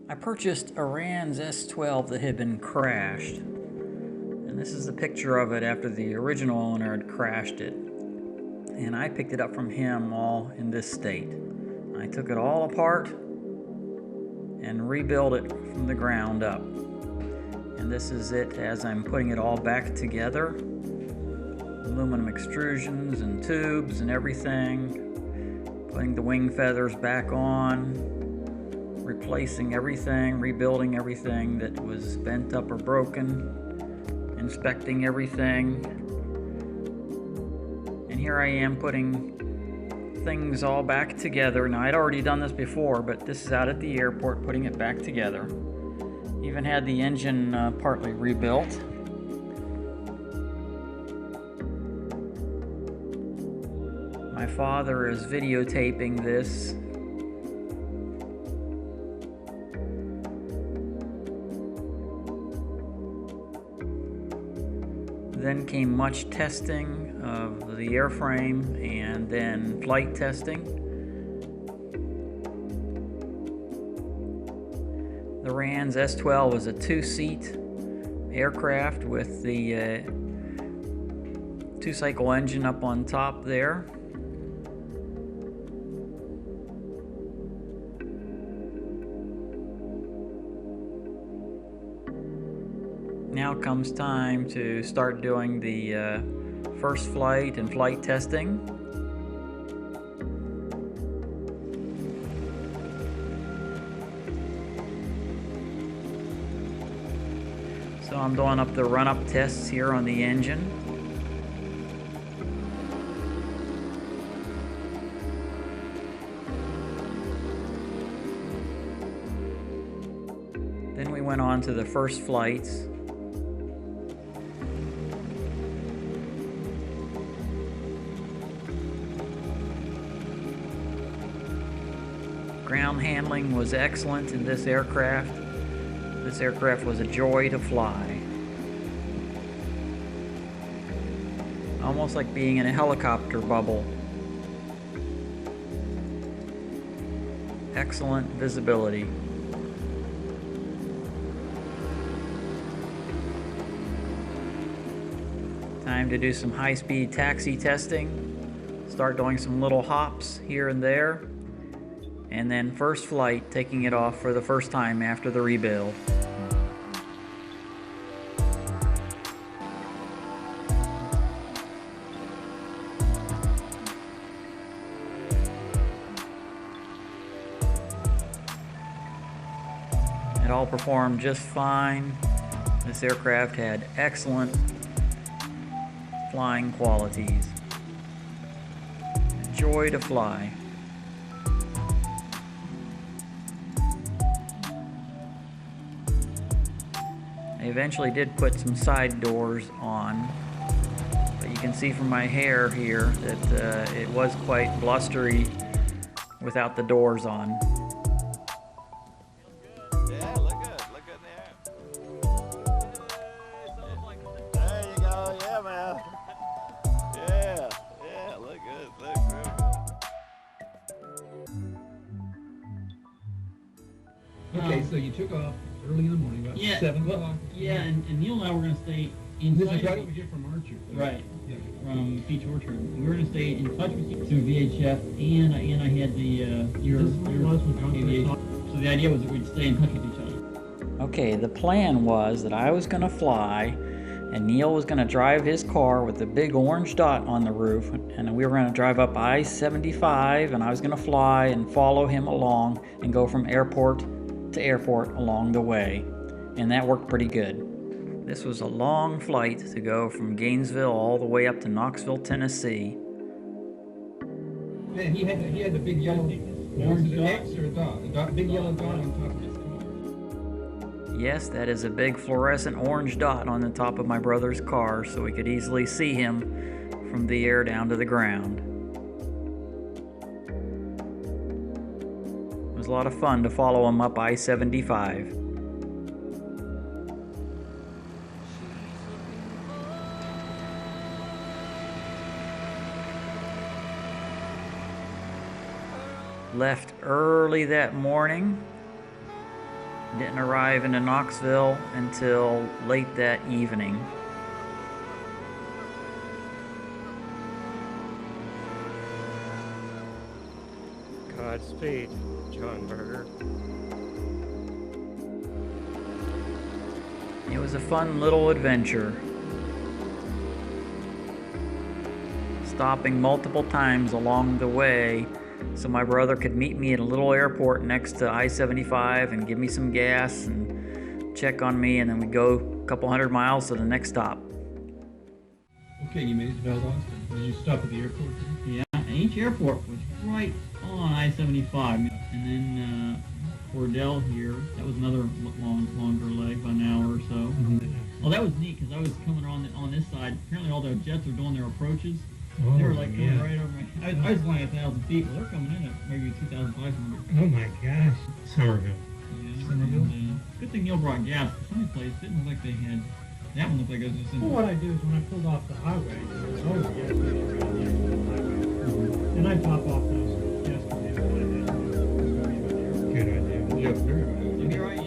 I purchased Iran's S-12 that had been crashed, and this is a picture of it after the original owner had crashed it. And I picked it up from him all in this state. I took it all apart and rebuilt it from the ground up. And this is it as I'm putting it all back together. Aluminum extrusions and tubes and everything. Putting the wing feathers back on. Replacing everything, rebuilding everything that was bent up or broken. Inspecting everything. And here I am putting things all back together. Now, I'd already done this before, but this is out at the airport, putting it back together. Even had the engine partly rebuilt. My father is videotaping this. Then came much testing of the airframe and then flight testing. The Iran's S-12 was a two-seat aircraft with the two-cycle engine up on top there. Now comes time to start doing the first flight and flight testing. So I'm doing up the run-up tests here on the engine. Then we went on to the first flights. Ground handling was excellent in this aircraft. This aircraft was a joy to fly. Almost like being in a helicopter bubble. Excellent visibility. Time to do some high-speed taxi testing. Start doing some little hops here and there. And then first flight, taking it off for the first time after the rebuild. It all performed just fine. This aircraft had excellent flying qualities. Joy to fly. I eventually did put some side doors on, but you can see from my hair here that it was quite blustery without the doors on. Yeah, look good. Look good in the air. There you go. Yeah, man. Yeah, yeah, look good. Look real good. Okay, so you took off early in the morning, about 7 o'clock. Yeah, and Neil and I were going to stay inside. This is right over here from Archer. Right. Yeah. From Beach Orchard. We were going to stay in touch with you through VHF, and I had the your aviation. So the idea was that we'd stay in touch with each other. Okay, the plan was that I was going to fly, and Neil was going to drive his car with the big orange dot on the roof, and we were going to drive up I-75, and I was going to fly and follow him along and go from airport to airport along the way. And that worked pretty good. This was a long flight to go from Gainesville all the way up to Knoxville, Tennessee. And he had the big yellow Orange an dot? X or a dot, big yellow dot on top of his car. Yes, that is a big fluorescent orange dot on the top of my brother's car, so we could easily see him from the air down to the ground. It was a lot of fun to follow him up I-75. Left early that morning. Didn't arrive into Knoxville until late that evening. Godspeed, John Berger. It was a fun little adventure. Stopping multiple times along the way so my brother could meet me at a little airport next to I-75 and give me some gas and check on me, and then we'd go a couple hundred miles to the next stop. Okay, you made it to Valdosta. Did you stop at the airport? Yeah, and each airport was right on I-75. And then Cordell here, that was another longer leg, about an hour or so. Oh, that was neat because I was coming on this side. Apparently all the jets are doing their approaches. They were like going right over my... I was flying 1,000 feet. Well, they're coming in at maybe 2,500. Oh my gosh. Somerville. Yeah. Somerville? And, good thing Neil brought gas. Some place didn't look like they had... That one looked like it was just in... Well, what I do is when I pulled off the highway, there's always a gas station around there on the highway. And I top off those gas stations when I had to go to the airport. Good idea. Yeah, very good. So here I am.